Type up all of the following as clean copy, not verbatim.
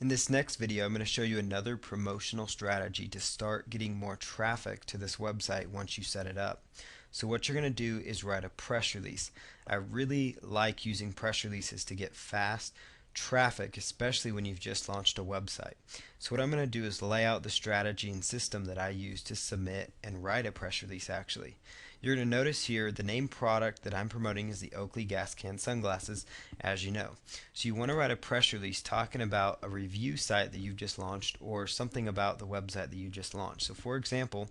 In this next video, I'm going to show you another promotional strategy to start getting more traffic to this website once you set it up. So what you're going to do is write a press release. I really like using press releases to get fast traffic, especially when you've just launched a website. So what I'm going to do is lay out the strategy and system that I use to submit and write a press release actually. You're going to notice here the name product that I'm promoting is the Oakley gas can sunglasses, as you know. So you want to write a press release talking about a review site that you've just launched or something about the website that you just launched. So for example,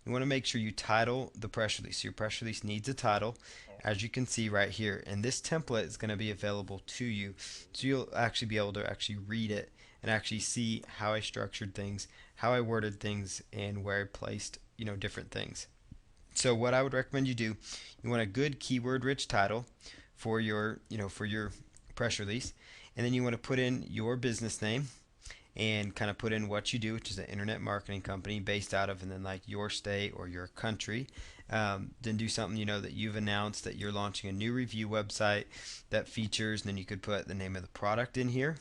you want to make sure you title the press release. So your press release needs a title, as you can see right here, and this template is going to be available to you, so you'll actually be able to actually read it and actually see how I structured things, how I worded things, and where I placed different things. So what I would recommend you do, you want a good keyword rich title for your press release, and then you want to put in your business name and kind of put in what you do, which is an internet marketing company based out of, and then like your state or your country. Then do something that you've announced that you're launching a new review website that features, and then you could put the name of the product in here,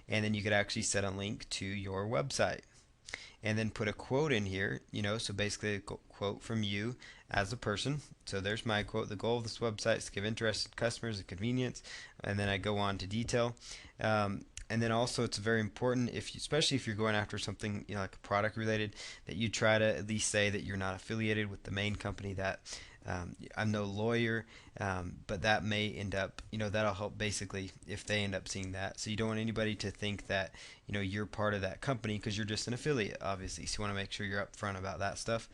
and then you could actually set a link to your website. And then put a quote in here, so basically a quote from you as a person. So there's my quote: the goal of this website is to give interested customers a convenience, and then I go on to detail. And then also it's very important, especially if you're going after something like a product related, that you try to at least say that you're not affiliated with the main company, that I'm no lawyer, but that may end up, that'll help basically if they end up seeing that. So you don't want anybody to think that you're part of that company, because you're just an affiliate, obviously. So you want to make sure you're upfront about that stuff.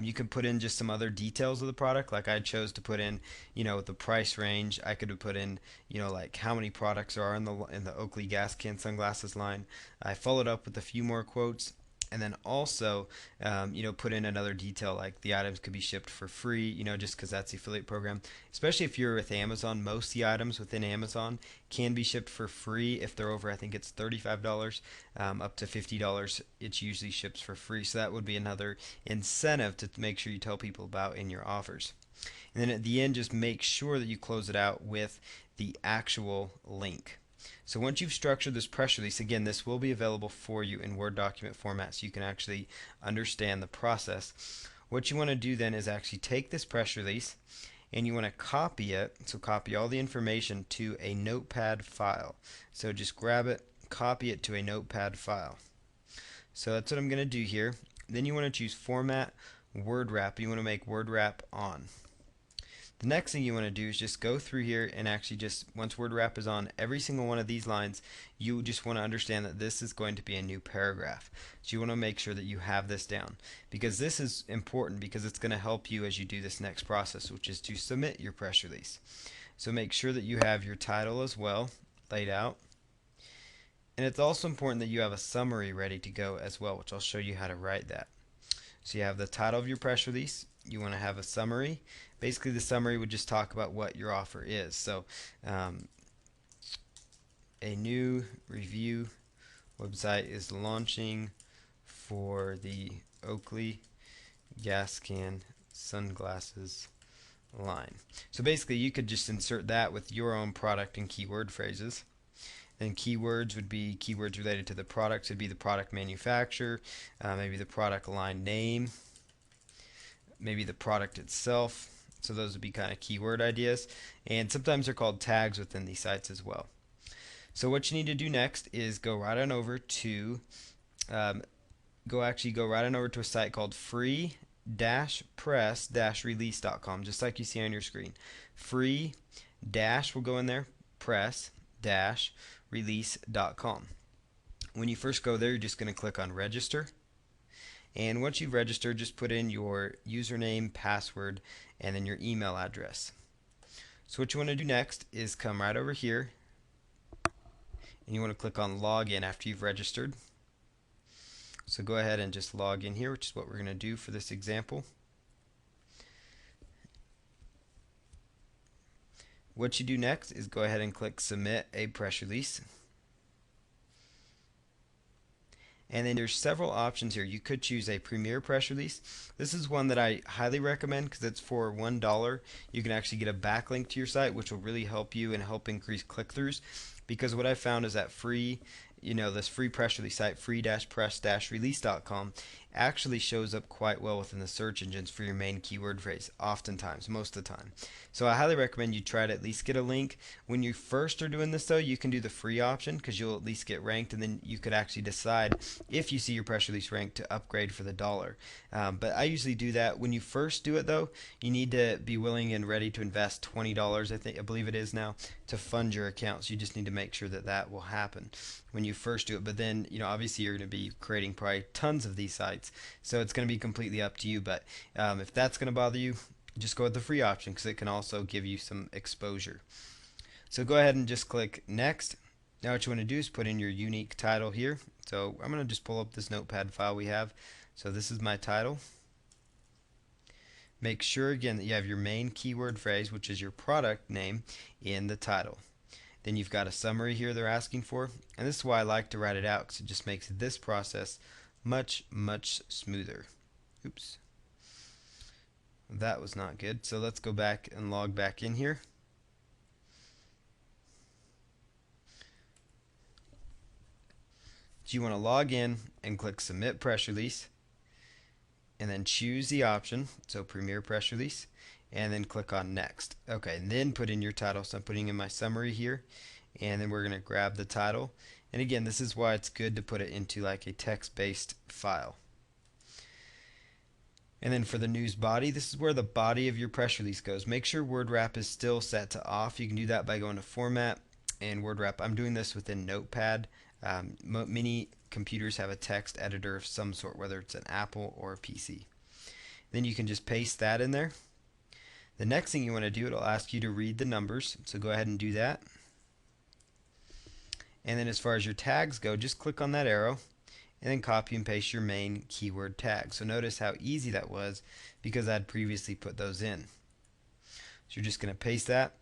You can put in just some other details of the product, like I chose to put in, the price range. I could have put in, like how many products are in the Oakley gas can sunglasses line. I followed up with a few more quotes, and then also, put in another detail like the items could be shipped for free, just because that's the affiliate program. Especially if you're with Amazon, most of the items within Amazon can be shipped for free if they're over, I think it's $35, up to $50. It usually ships for free, so that would be another incentive to make sure you tell people about in your offers. And then at the end, just make sure that you close it out with the actual link. So once you've structured this press release, again, this will be available for you in Word document format so you can actually understand the process. What you want to do then is actually take this press release and you want to copy it. So copy all the information to a notepad file. So just grab it, copy it to a notepad file. So that's what I'm going to do here. Then you want to choose Format, Word Wrap. You want to make Word Wrap on. The next thing you want to do is just go through here and actually just, once Word Wrap is on every single one of these lines, you just want to understand that this is going to be a new paragraph. So you want to make sure that you have this down, because this is important, because it's going to help you as you do this next process, which is to submit your press release. So make sure that you have your title as well laid out. And it's also important that you have a summary ready to go as well, which I'll show you how to write that. So you have the title of your press release. You want to have a summary. Basically, the summary would just talk about what your offer is. So a new review website is launching for the Oakley gas can sunglasses line. So basically, you could just insert that with your own product and keyword phrases. Then keywords would be keywords related to the products. Would be the product manufacturer, maybe the product line name, maybe the product itself. So those would be kind of keyword ideas, and sometimes they're called tags within these sites as well. So what you need to do next is go right on over to go right on over to a site called free-press-release.com, just like you see on your screen. Free dash will go in there, press-release.com. When you first go there, you're just going to click on register. And once you've registered, just put in your username, password, and then your email address. So what you want to do next is come right over here, and you want to click on login after you've registered. So go ahead and just log in here, which is what we're going to do for this example. What you do next is go ahead and click submit a press release. And then there's several options here. You could choose a Premier press release. This is one that I highly recommend because it's for $1. You can actually get a backlink to your site, which will really help you and help increase click-throughs. Because what I found is that free this free press release site, free-press-release.com, actually shows up quite well within the search engines for your main keyword phrase, oftentimes, most of the time. So I highly recommend you try to at least get a link. When you first are doing this though, you can do the free option because you'll at least get ranked, and then you could actually decide if you see your press release ranked to upgrade for the dollar. But I usually do that. When you first do it though, you need to be willing and ready to invest $20, I believe it is now, to fund your account. So you just need to make sure that that will happen when you first do it. But then, obviously you're going to be creating probably tons of these sites, so it's going to be completely up to you. But if that's going to bother you, just go with the free option because it can also give you some exposure. So go ahead and just click next. Now what you want to do is put in your unique title here. So I'm going to just pull up this notepad file we have. So this is my title. Make sure again that you have your main keyword phrase, which is your product name, in the title. Then you've got a summary here they're asking for, and this is why I like to write it out because it just makes this process much smoother. Oops, that was not good. So let's go back and log back in here. So you want to log in and click submit press release, and then choose the option, so Premier Press Release, and then click on next. Okay, and then put in your title. So I'm putting in my summary here, and then we're going to grab the title. And again, this is why it's good to put it into like a text-based file. And then for the news body, this is where the body of your press release goes. Make sure word wrap is still set to off. You can do that by going to format and word wrap. I'm doing this within Notepad. Many computers have a text editor of some sort, whether it's an Apple or a PC. Then you can just paste that in there. The next thing you want to do, it'll ask you to read the numbers, so go ahead and do that. And then as far as your tags go, just click on that arrow and then copy and paste your main keyword tag. So notice how easy that was because I'd previously put those in. So you're just going to paste that.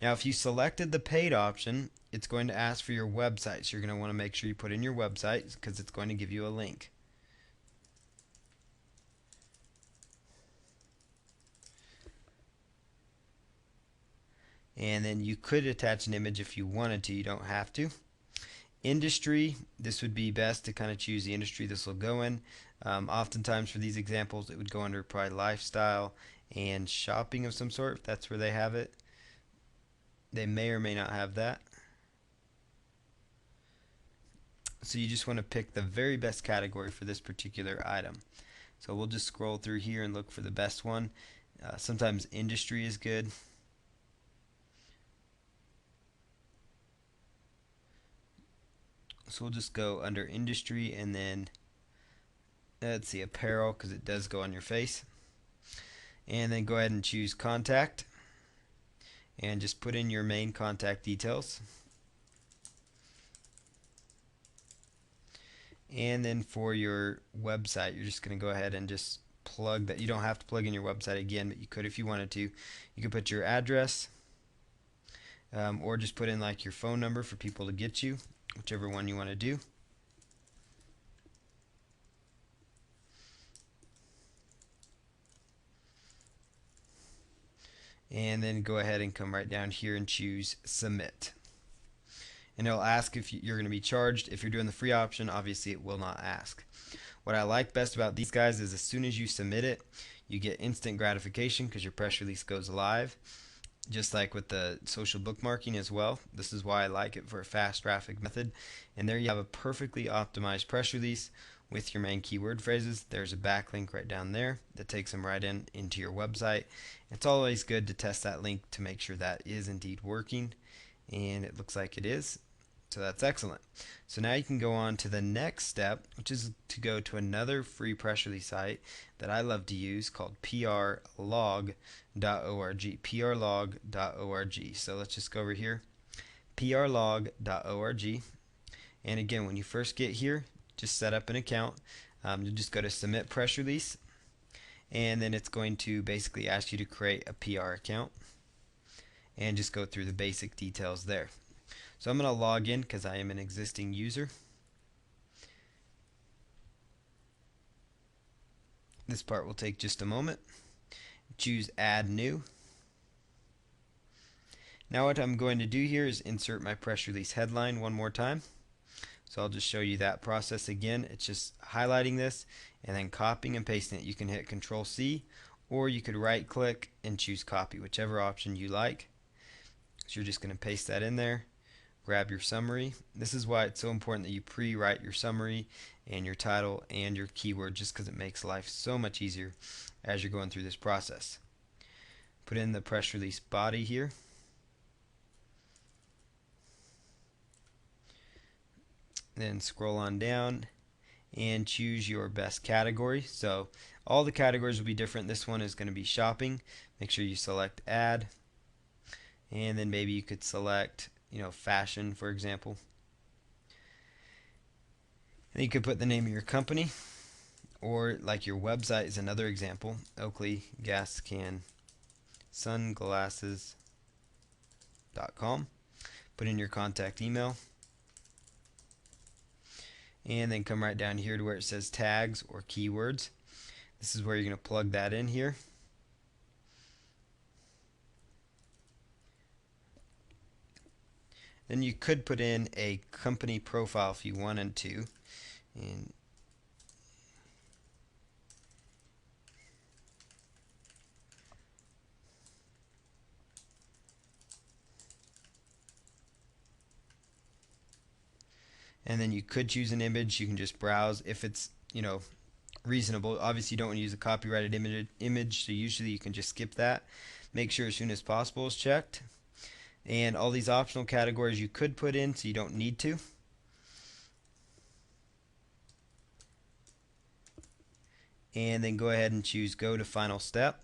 Now if you selected the paid option, it's going to ask for your website. So you're going to want to make sure you put in your website because it's going to give you a link. And then you could attach an image if you wanted to. You don't have to. Industry, this would be best to kind of choose the industry this will go in. Oftentimes for these examples it would go under probably lifestyle and shopping of some sort, if that's where they have it. They may or may not have that. So you just want to pick the very best category for this particular item. So we'll just scroll through here and look for the best one. Sometimes industry is good. So we'll just go under industry and then let's see, apparel, because it does go on your face. And then go ahead and choose contact and just put in your main contact details. And then for your website, you're just going to go ahead and just plug that. You don't have to plug in your website again, but you could if you wanted to. You could put your address, or just put in like your phone number for people to get you, whichever one you want to do. And then go ahead and come right down here and choose submit. And it'll ask if you're going to be charged. If you're doing the free option, obviously it will not ask. What I like best about these guys is as soon as you submit it, you get instant gratification because your press release goes live. Just like with the social bookmarking as well. This is why I like it for a fast traffic method. And there you have a perfectly optimized press release with your main keyword phrases. There's a backlink right down there that takes them right into your website. It's always good to test that link to make sure that is indeed working, and it looks like it is. So that's excellent. So now you can go on to the next step, which is to go to another free press release site that I love to use called prlog.org. prlog.org. So let's just go over here, prlog.org. And again, when you first get here, just set up an account. You just go to submit press release, and then it's going to basically ask you to create a PR account and just go through the basic details there. So I'm going to log in because I am an existing user. This part will take just a moment. Choose add new. Now what I'm going to do here is insert my press release headline one more time. So I'll just show you that process again. It's just highlighting this and then copying and pasting it. You can hit Control C, or you could right click and choose copy, whichever option you like. So you're just going to paste that in there, grab your summary. This is why it's so important that you pre-write your summary and your title and your keyword, just because it makes life so much easier as you're going through this process. Put in the press release body here. Then scroll on down and choose your best category. So all the categories will be different. This one is going to be shopping. Make sure you select add, and then maybe you could select, fashion, for example. And you could put the name of your company, or like your website is another example. Oakley Gas Can Sunglasses.com. Put in your contact email, and then come right down here to where it says tags or keywords. This is where you're going to plug that in here. Then you could put in a company profile if you wanted to. And then you could choose an image. You can just browse if it's reasonable. Obviously you don't want to use a copyrighted image, so usually you can just skip that. Make sure as soon as possible is checked. And all these optional categories you could put in, so you don't need to. And then go ahead and choose go to final step.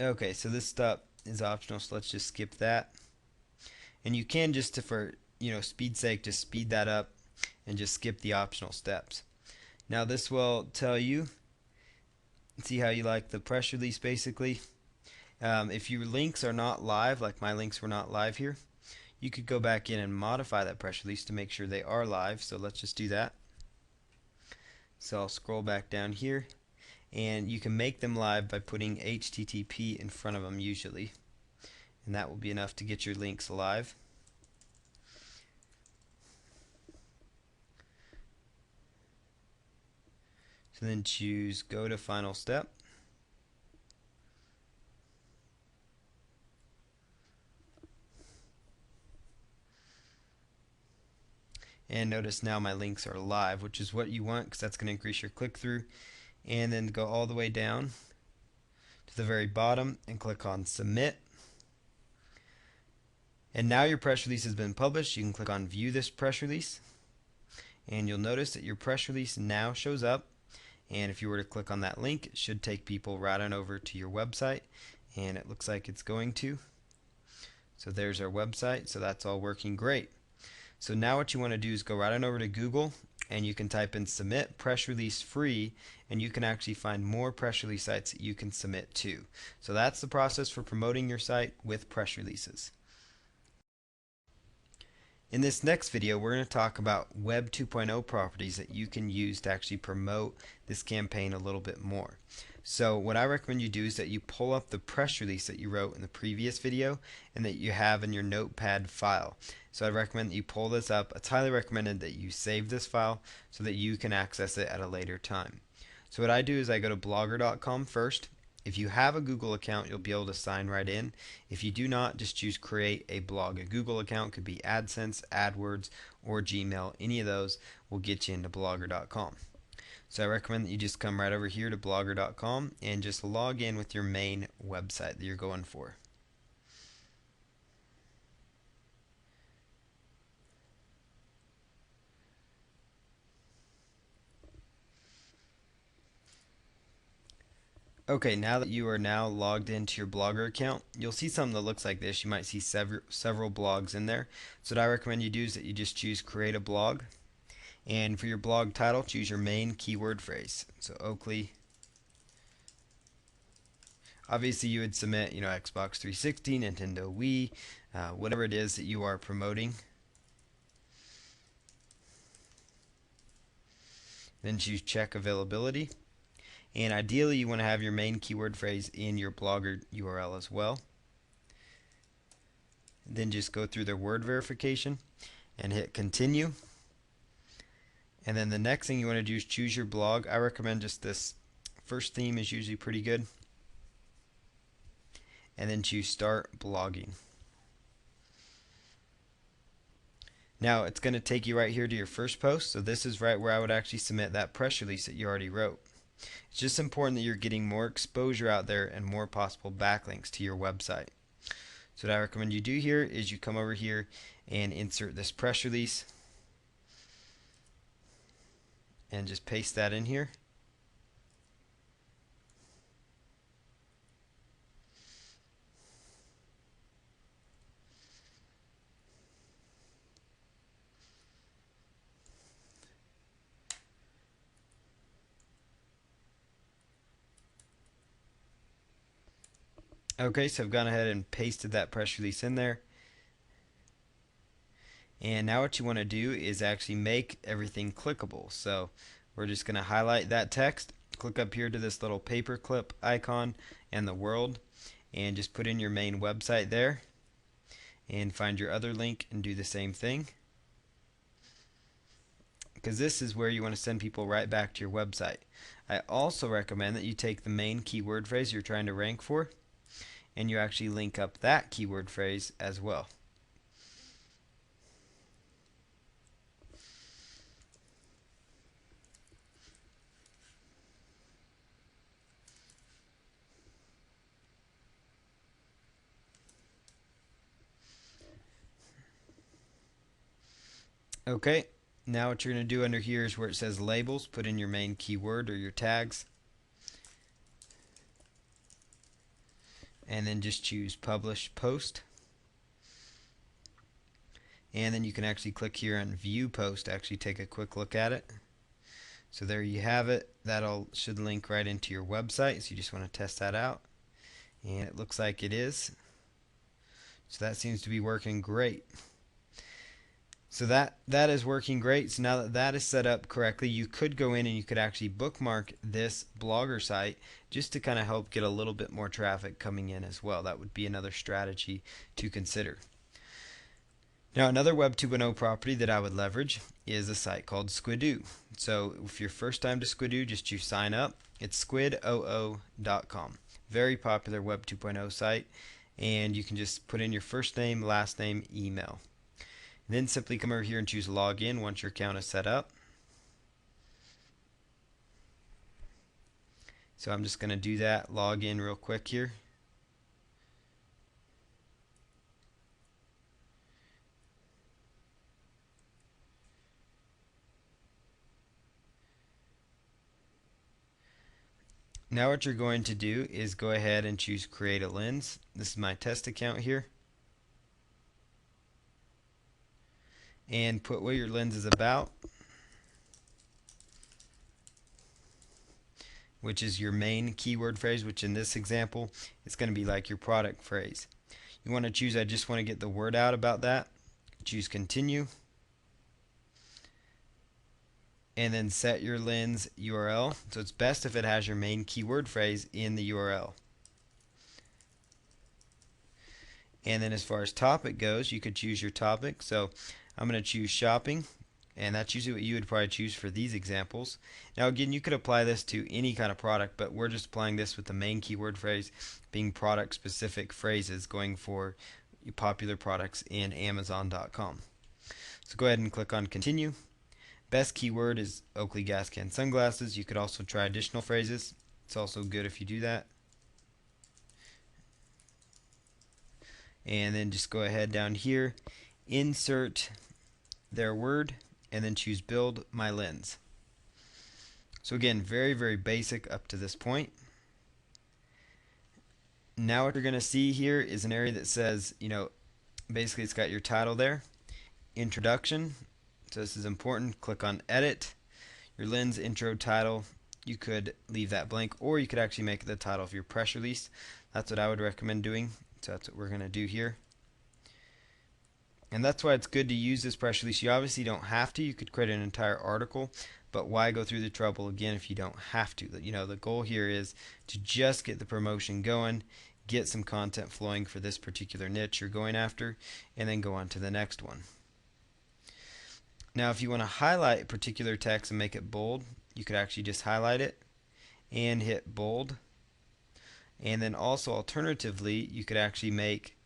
Okay, so this step is optional, so let's just skip that. And you can just, for speed's sake, just speed that up and just skip the optional steps. Now this will tell you, see how you like the press release basically. If your links are not live, like my links were not live here, you could go back in and modify that press release to make sure they are live. So let's just do that. So I'll scroll back down here, and you can make them live by putting HTTP in front of them usually, and that will be enough to get your links live. So then choose go to final step. And notice now my links are live, which is what you want, because that's going to increase your click-through. And then go all the way down to the very bottom and click on submit. And now your press release has been published. You can click on view this press release, and you'll notice that your press release now shows up. And if you were to click on that link, it should take people right on over to your website, and it looks like it's going to. So there's our website. So that's all working great. So now what you want to do is go right on over to Google, and you can type in submit press release free, and you can actually find more press release sites that you can submit to. So that's the process for promoting your site with press releases. In this next video, we're going to talk about Web 2.0 properties that you can use to actually promote this campaign a little bit more. So what I recommend you do is that you pull up the press release that you wrote in the previous video and that you have in your notepad file. So I recommend that you pull this up. It's highly recommended that you save this file so that you can access it at a later time. So what I do is I go to blogger.com first. If you have a Google account, you'll be able to sign right in. If you do not, just choose create a blog. A Google account could be AdSense, AdWords, or Gmail. Any of those will get you into blogger.com. So I recommend that you just come right over here to blogger.com and just log in with your main website that you're going for. Okay, now that you are now logged into your Blogger account, you'll see something that looks like this. You might see several blogs in there. So what I recommend you do is that you just choose create a blog, and for your blog title, choose your main keyword phrase. So Oakley. Obviously you would submit, Xbox 360, Nintendo Wii, whatever it is that you are promoting. Then choose check availability. And ideally you want to have your main keyword phrase in your Blogger URL as well. then just go through their word verification and hit continue. And then the next thing you want to do is choose your blog. I recommend just this first theme is usually pretty good. And then choose start blogging. Now it's going to take you right here to your first post. So this is right where I would actually submit that press release that you already wrote. It's just important that you're getting more exposure out there and more possible backlinks to your website. So what I recommend you do here is you come over here and insert this press release and just paste that in here. Okay, so I've gone ahead and pasted that press release in there. And now what you want to do is actually make everything clickable. So we're just going to highlight that text, click up here to this little paperclip icon and the world, and just put in your main website there, and find your other link and do the same thing. Because this is where you want to send people right back to your website. I also recommend that you take the main keyword phrase you're trying to rank for, and you actually link up that keyword phrase as well. Okay, now what you're going to do under here is where it says labels, put in your main keyword or your tags, and then just choose publish post. And then you can actually click here on view post to actually take a quick look at it. So there you have it. That all should link right into your website, so you just want to test that out. And it looks like it is. So that seems to be working great. So that is working great. So now that that is set up correctly, you could go in and you could actually bookmark this blogger site just to kind of help get a little bit more traffic coming in as well. That would be another strategy to consider. Now another Web 2.0 property that I would leverage is a site called Squidoo. So if you're first time to Squidoo, just choose sign up. It's squidoo.com. Very popular Web 2.0 site, and you can just put in your first name, last name, email. Then simply come over here and choose login once your account is set up. So I'm just going to do that, log in real quick here. Now what you're going to do is go ahead and choose create a lens. This is my test account here. And put what your lens is about, which is your main keyword phrase, which in this example it's going to be like your product phrase. You want to choose I just want to get the word out about that. Choose continue. And then set your lens URL. So it's best if it has your main keyword phrase in the URL. And then as far as topic goes, you could choose your topic. So I'm going to choose shopping, and that's usually what you would probably choose for these examples. Now again, you could apply this to any kind of product, but we're just applying this with the main keyword phrase being product specific phrases going for popular products in Amazon.com. So go ahead and click on continue. Best keyword is Oakley gas can sunglasses. You could also try additional phrases. It's also good if you do that. And then just go ahead down here, insert their word, and then choose build my lens. So again, very, very basic up to this point. Now what you're going to see here is an area that says, basically it's got your title there, introduction. So this is important. Click on edit, your lens intro title. You could leave that blank, or you could actually make it the title of your press release. That's what I would recommend doing. So that's what we're going to do here. And that's why it's good to use this press release. You obviously don't have to. You could create an entire article, but why go through the trouble again if you don't have to? The goal here is to just get the promotion going, get some content flowing for this particular niche you're going after, and then go on to the next one. Now if you want to highlight particular text and make it bold, you could actually just highlight it and hit bold. And then also alternatively, you could actually make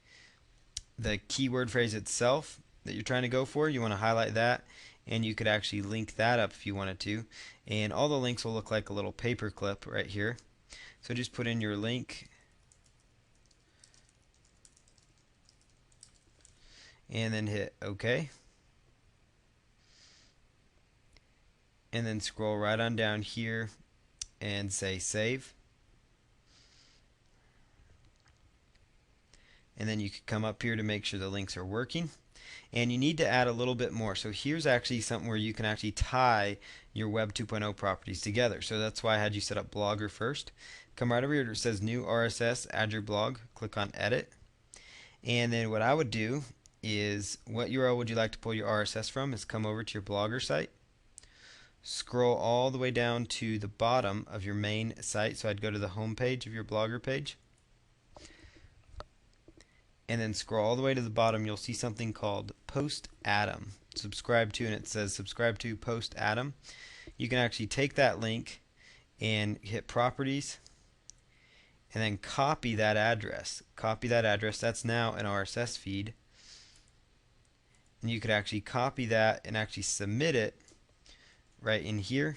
the keyword phrase itself that you're trying to go for, you want to highlight that, and you could actually link that up if you wanted to, and all the links will look like a little paper clip right here. So just put in your link and then hit OK, and then scroll right on down here and say save. And then you can come up here to make sure the links are working. And you need to add a little bit more. So here's actually something where you can actually tie your Web 2.0 properties together. So that's why I had you set up Blogger first. Come right over here where it says new RSS, add your blog, click on edit. And then what I would do is, what URL would you like to pull your RSS from, is come over to your Blogger site. Scroll all the way down to the bottom of your main site. So I'd go to the home page of your Blogger page. And then scroll all the way to the bottom, you'll see something called Post Atom. Subscribe to, and it says subscribe to Post Atom. You can actually take that link and hit properties and then copy that address. Copy that address. That's now an RSS feed. And you could actually copy that and actually submit it right in here.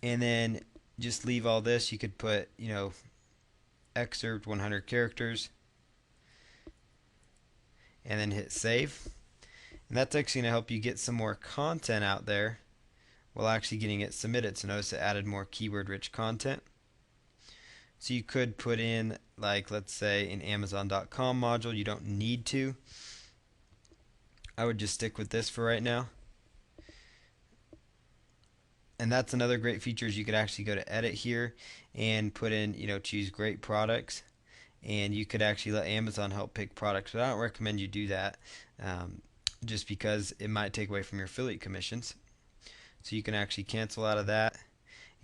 And then just leave all this. You could put, excerpt 100 characters and then hit save, and that's actually going to help you get some more content out there while actually getting it submitted. So notice it added more keyword rich content. So you could put in, like, let's say an Amazon.com module. You don't need to. I would just stick with this for right now. And that's another great feature, is you could actually go to edit here and put in, choose great products, and you could actually let Amazon help pick products. But I don't recommend you do that, just because it might take away from your affiliate commissions. So you can actually cancel out of that.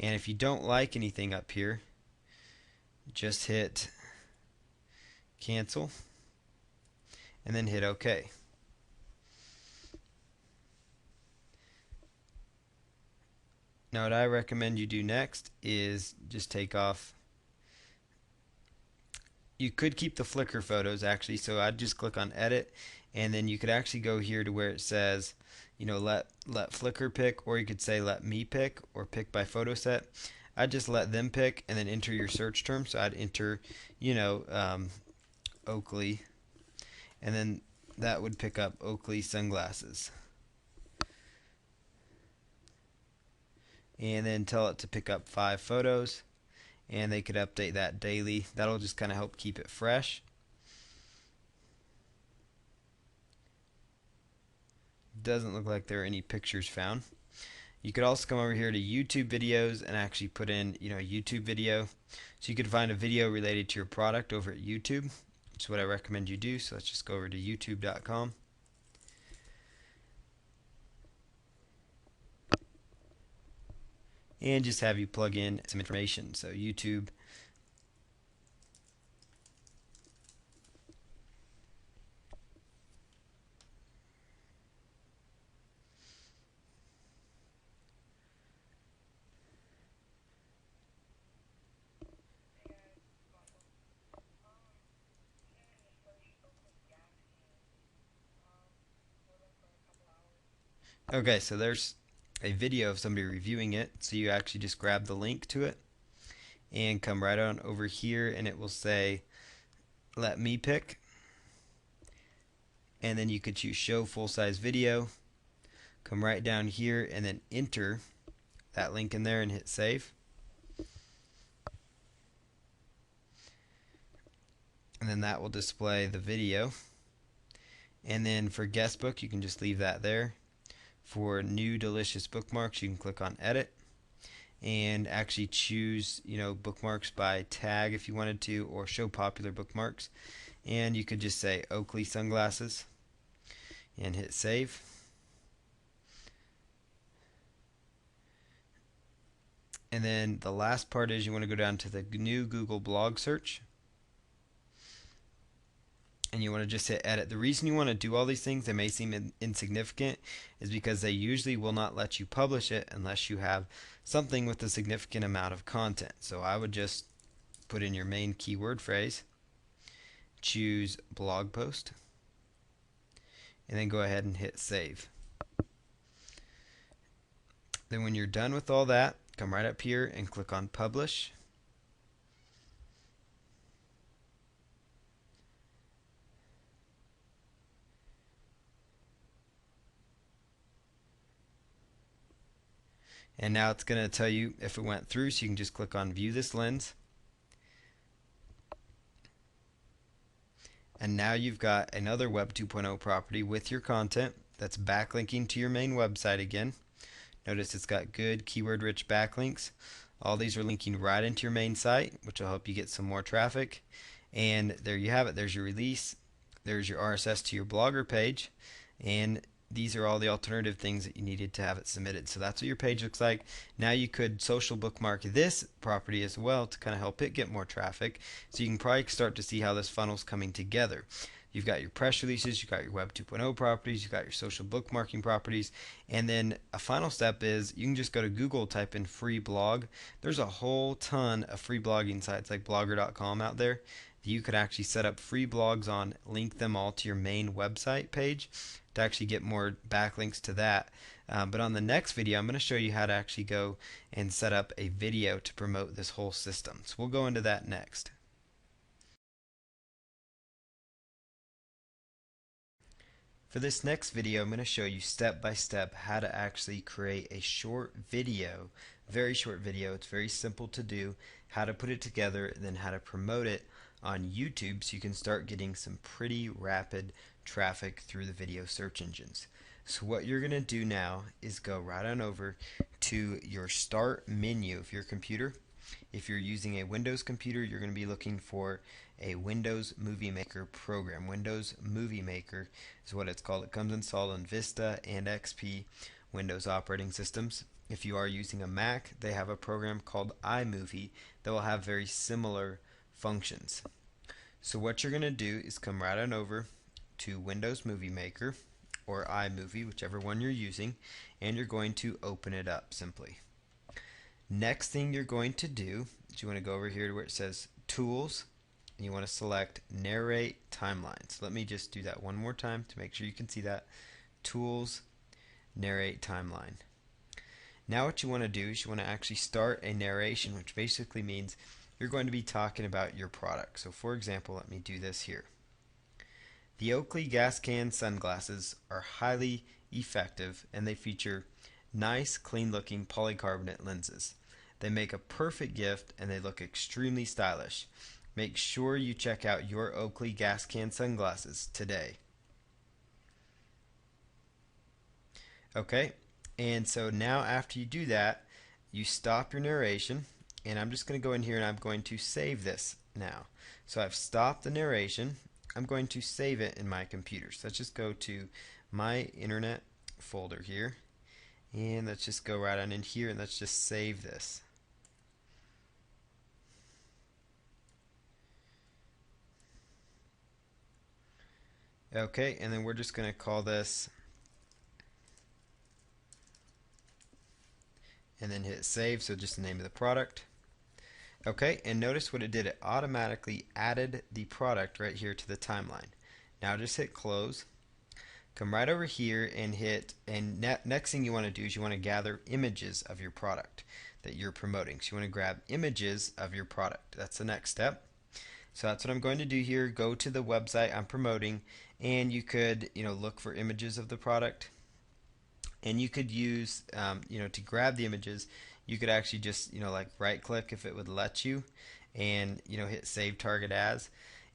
And if you don't like anything up here, just hit cancel and then hit OK. Now what I recommend you do next is just take off. You could keep the Flickr photos actually, so I'd just click on edit, and then you could actually go here to where it says, let Flickr pick, or you could say let me pick, or pick by photo set. I'd just let them pick and then enter your search term. So I'd enter, Oakley, and then that would pick up Oakley sunglasses. And then tell it to pick up 5 photos, and they could update that daily. That'll just kind of help keep it fresh. Doesn't look like there are any pictures found. You could also come over here to YouTube videos and actually put in, YouTube video. So you could find a video related to your product over at YouTube, which is what I recommend you do. So let's just go over to youtube.com. And just have you plug in some information. So YouTube. Okay, so there's a video of somebody reviewing it. So you actually just grab the link to it and come right on over here, and it will say let me pick, and then you could choose show full size video. Come right down here and then enter that link in there and hit save. And then that will display the video. And then for guestbook, you can just leave that there. For new delicious bookmarks, you can click on edit and actually choose, bookmarks by tag if you wanted to, or show popular bookmarks. And you could just say Oakley sunglasses and hit save. And then the last part is you want to go down to the new Google blog search, and you want to just hit edit. The reason you want to do all these things, they may seem insignificant, is because they usually will not let you publish it unless you have something with a significant amount of content. So I would just put in your main keyword phrase, choose blog post, and then go ahead and hit save. Then when you're done with all that, come right up here and click on publish. And now it's going to tell you if it went through, so you can just click on view this lens. And now you've got another Web 2.0 property with your content that's backlinking to your main website again. Notice it's got good keyword rich backlinks. All these are linking right into your main site, which will help you get some more traffic. And there you have it. There's your release. There's your RSS to your Blogger page. And these are all the alternative things that you needed to have it submitted. So that's what your page looks like. Now you could social bookmark this property as well to kind of help it get more traffic. So you can probably start to see how this funnel's coming together. You've got your press releases, you've got your Web 2.0 properties, you've got your social bookmarking properties, and then a final step is you can just go to Google, type in free blog. There's a whole ton of free blogging sites like blogger.com out there. You could actually set up free blogs on, link them all to your main website page to actually get more backlinks to that. But on the next video, I'm going to show you how to actually go and set up a video to promote this whole system. So we'll go into that next. For this next video, I'm going to show you step by step how to actually create a short video, very short video. It's very simple to do, how to put it together, and then how to promote it on YouTube so you can start getting some pretty rapid traffic through the video search engines. So what you're going to do now is go right on over to your start menu of your computer. If you're using a Windows computer, you're going to be looking for a Windows Movie Maker program. Windows Movie Maker is what it's called. It comes installed on Vista and XP Windows operating systems. If you are using a Mac, they have a program called iMovie that will have very similar functions. So what you're going to do is come right on over to Windows Movie Maker or iMovie, whichever one you're using, and you're going to open it up simply. Next thing you're going to do is you want to go over here to where it says Tools, and you want to select Narrate Timelines. Let me just do that one more time to make sure you can see that. Tools, Narrate Timeline. Now what you want to do is you want to actually start a narration, which basically means you're going to be talking about your product. So for example, let me do this here. The Oakley gas can sunglasses are highly effective, and they feature nice, clean-looking polycarbonate lenses. They make a perfect gift, and they look extremely stylish. Make sure you check out your Oakley gas can sunglasses today. Okay, and so now after you do that, you stop your narration, and I'm just going to go in here and I'm going to save this now. So I've stopped the narration. I'm going to save it in my computer. So let's just go to my internet folder here, and let's just go right on in here and let's just save this. Okay, and then we're just going to call this, and then hit save, so just the name of the product. Okay, and notice what it did. It automatically added the product right here to the timeline. Now just hit close. Come right over here and hit, and next thing you want to do is you want to gather images of your product that you're promoting. So you want to grab images of your product. That's the next step. So that's what I'm going to do here. Go to the website I'm promoting, and you could, look for images of the product. And you could use, to grab the images, you could actually just, like right click if it would let you, and, hit save target as.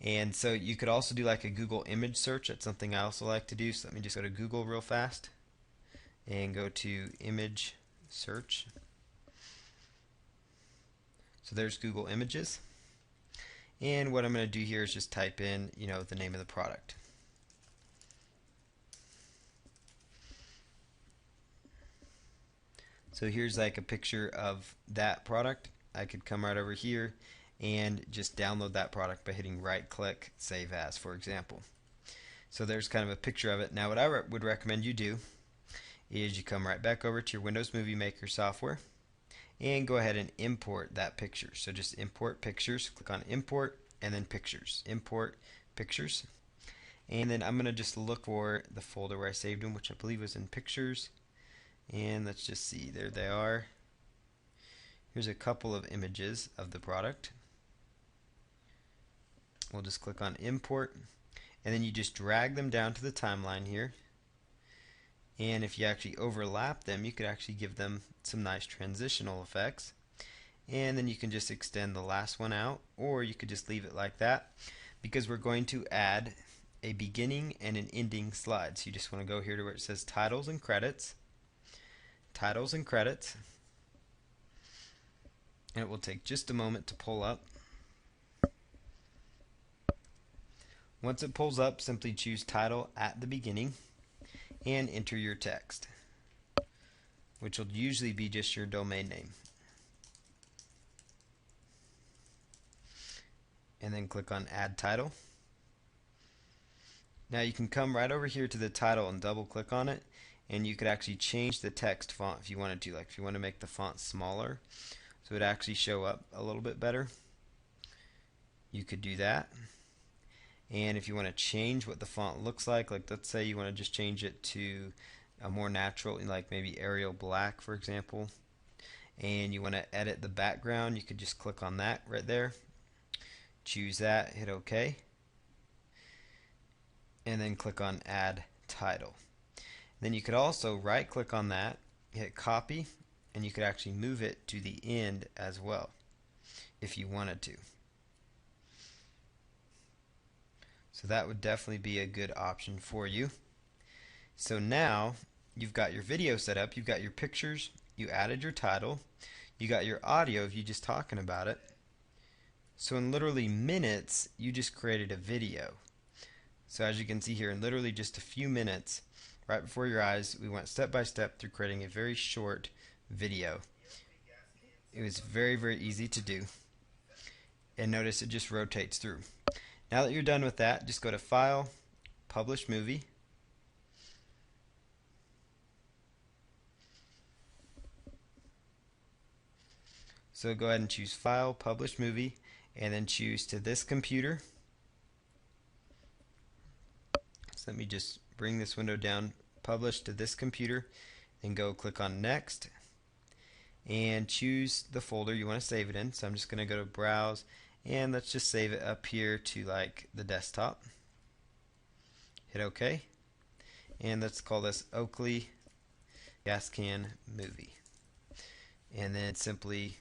And so you could also do like a Google image search. That's something I also like to do. So let me just go to Google real fast and go to image search. So there's Google Images. And what I'm going to do here is just type in, the name of the product. So here's like a picture of that product. I could come right over here and just download that product by hitting right click, save as, for example. So there's kind of a picture of it. Now what I would recommend you do is you come right back over to your Windows Movie Maker software and go ahead and import that picture. So just import pictures, click on import and then pictures, import pictures. And then I'm going to just look for the folder where I saved them, which I believe was in pictures. And let's just see, there they are. Here's a couple of images of the product. We'll just click on import and then you just drag them down to the timeline here. And if you actually overlap them, you could actually give them some nice transitional effects. And then you can just extend the last one out, or you could just leave it like that, because we're going to add a beginning and an ending slide. So you just want to go here to where it says titles and credits. Titles and credits. And it will take just a moment to pull up. Once it pulls up, simply choose title at the beginning and enter your text, which will usually be just your domain name. And then click on Add Title. Now you can come right over here to the title and double click on it, and you could actually change the text font if you wanted to. Like if you want to make the font smaller so it actually show up a little bit better, you could do that. And if you want to change what the font looks like let's say you want to just change it to a more natural, like maybe Arial Black for example, and you want to edit the background, you could just click on that right there, choose that, hit OK, and then click on Add Title. Then you could also right click on that, hit copy, and you could actually move it to the end as well if you wanted to. So that would definitely be a good option for you. So now you've got your video set up, you've got your pictures, you added your title, you got your audio of you just talking about it. So in literally minutes, you just created a video. So as you can see here, in literally just a few minutes, right before your eyes, we went step by step through creating a very short video. It was very, very easy to do. And notice it just rotates through. Now that you're done with that, just go to File, Publish Movie. So go ahead and choose File, Publish Movie, and then choose to this computer. So let me just bring this window down, Publish to this computer, and go click on Next, and choose the folder you want to save it in. So I'm just going to go to Browse, and let's just save it up here to like the desktop. Hit OK, and let's call this Oakley Gas Can Movie. And then simply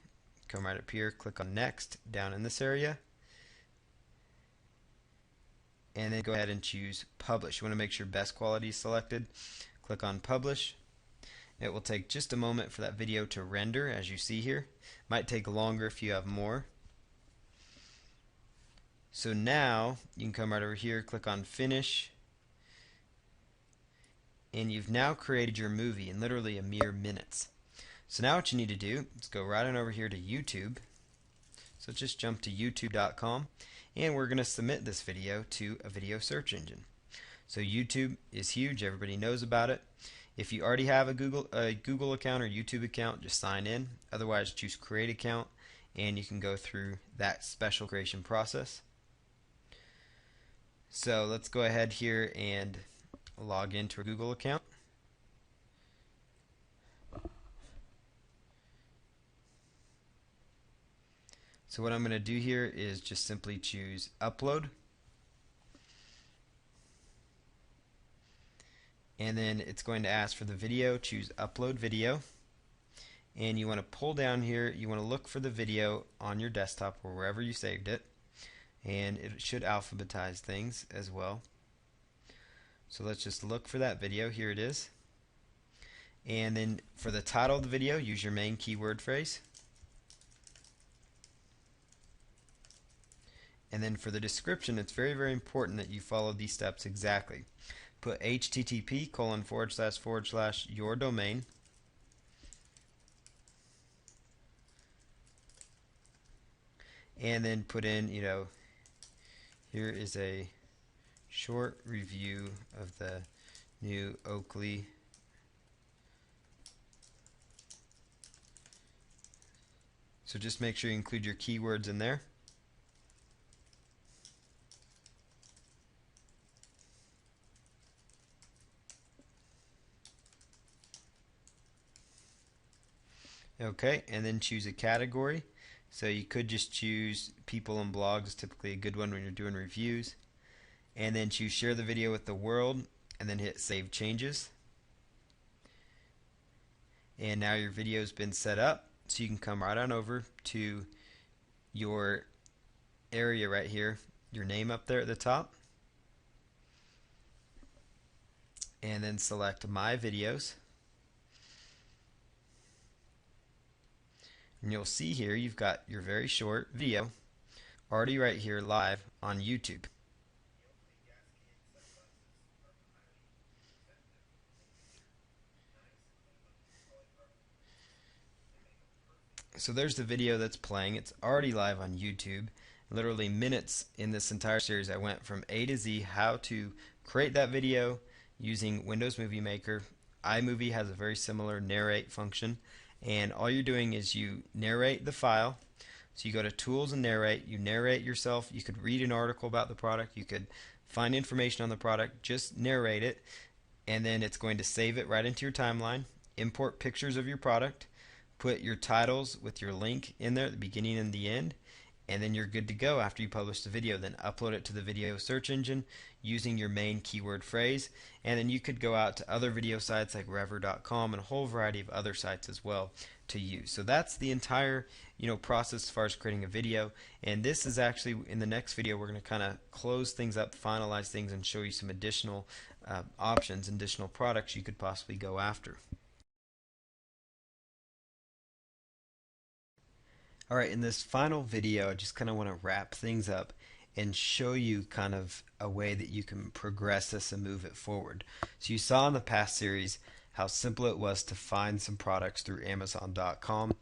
come right up here, click on Next down in this area, and then go ahead and choose Publish. You want to make sure best quality is selected. Click on Publish. It will take just a moment for that video to render, as you see here. Might take longer if you have more. So now you can come right over here, click on Finish, and you've now created your movie in literally a mere minutes. So now what you need to do is go right on over here to YouTube. So just jump to youtube.com, and we're going to submit this video to a video search engine. So YouTube is huge, everybody knows about it. If you already have a Google account or YouTube account, just sign in. Otherwise, choose Create Account, and you can go through that special creation process. So let's go ahead here and log into a Google account. So what I'm going to do here is just simply choose Upload. And then it's going to ask for the video. Choose Upload Video. And you want to pull down here, you want to look for the video on your desktop or wherever you saved it. And it should alphabetize things as well. So let's just look for that video. Here it is. And then for the title of the video, use your main keyword phrase. And then for the description, it's very, very important that you follow these steps exactly. Put http:// your domain. and then put in, here is a short review of the new Oakley So just make sure you include your keywords in there. Okay, and then choose a category. So you could just choose people and blogs, is typically a good one when you're doing reviews. And then choose share the video with the world, and then hit save changes. And now your video's been set up, so you can come right on over to your area right here, your name up there at the top, and then select my videos. And you'll see here you've got your very short video already right here live on YouTube. So there's the video that's playing. It's already live on YouTube. Literally minutes in this entire series, I went from A to Z how to create that video using Windows Movie Maker. iMovie has a very similar narrate function, and all you're doing is you narrate the file. So you go to Tools and Narrate, you narrate yourself. You could read an article about the product, you could find information on the product, just narrate it, and then it's going to save it right into your timeline. Import pictures of your product, put your titles with your link in there at the beginning and the end, and then you're good to go after you publish the video. Then upload it to the video search engine using your main keyword phrase, and then you could go out to other video sites like rever.com and a whole variety of other sites as well to use. So that's the entire process as far as creating a video. And this is actually, in the next video, we're going to kind of close things up, finalize things, and show you some additional options, additional products you could possibly go after. Alright, in this final video, I just kind of want to wrap things up and show you kind of a way that you can progress this and move it forward. So you saw in the past series how simple it was to find some products through Amazon.com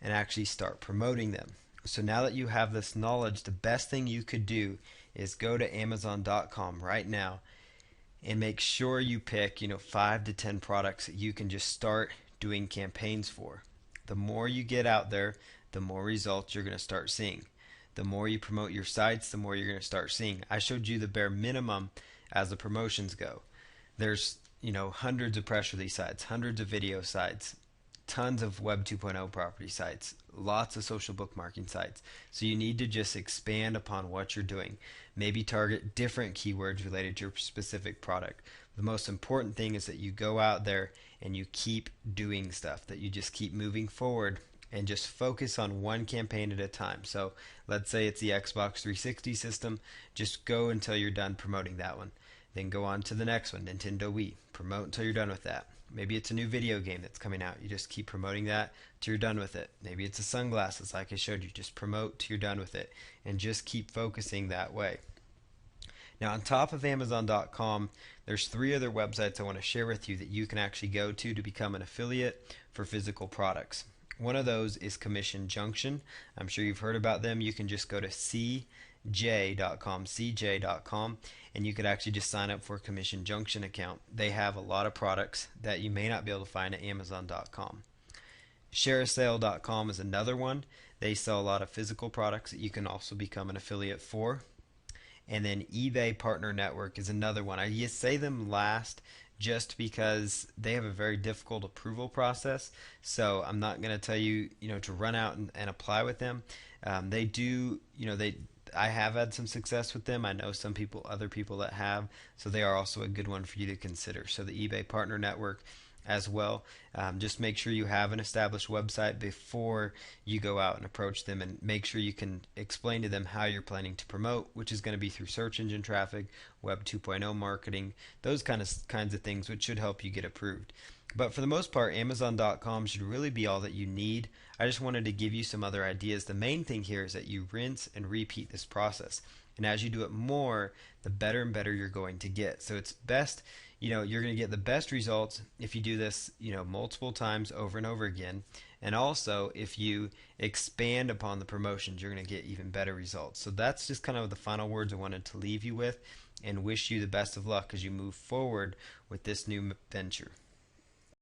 and actually start promoting them. So now that you have this knowledge, the best thing you could do is go to Amazon.com right now and make sure you pick 5 to 10 products that you can just start doing campaigns for. The more you get out there, the more results you're going to start seeing. The more you promote your sites, the more you're going to start seeing. I showed you the bare minimum as the promotions go. There's hundreds of press release sites, hundreds of video sites, tons of Web 2.0 property sites, lots of social bookmarking sites. So you need to just expand upon what you're doing. Maybe target different keywords related to your specific product. The most important thing is that you go out there and you keep doing stuff, that you just keep moving forward and just focus on one campaign at a time. So let's say it's the Xbox 360 system, just go until you're done promoting that one. Then go on to the next one, Nintendo Wii. Promote until you're done with that. Maybe it's a new video game that's coming out. You just keep promoting that till you're done with it. Maybe it's the sunglasses like I showed you. Just promote till you're done with it and just keep focusing that way. Now on top of Amazon.com, there's 3 other websites I want to share with you that you can actually go to become an affiliate for physical products. One of those is Commission Junction. I'm sure you've heard about them. You can just go to cj.com, and you could actually just sign up for a Commission Junction account. They have a lot of products that you may not be able to find at Amazon.com. Shareasale.com is another one. They sell a lot of physical products that you can also become an affiliate for. And then eBay Partner Network is another one. I say them last just because they have a very difficult approval process. So I'm not going to tell you, to run out and apply with them. They do, I have had some success with them. I know other people that have. So they are also a good one for you to consider. So the eBay Partner Network as well. Just make sure you have an established website before you go out and approach them, and make sure you can explain to them how you're planning to promote, which is going to be through search engine traffic, Web 2.0 marketing, those kinds of things, which should help you get approved. But for the most part, Amazon.com should really be all that you need. I just wanted to give you some other ideas. The main thing here is that you rinse and repeat this process. And as you do it more, the better and better you're going to get. So it's best, you're going to get the best results if you do this, multiple times over and over again. And also, if you expand upon the promotions, you're going to get even better results. So that's just kind of the final words I wanted to leave you with, and wish you the best of luck as you move forward with this new venture.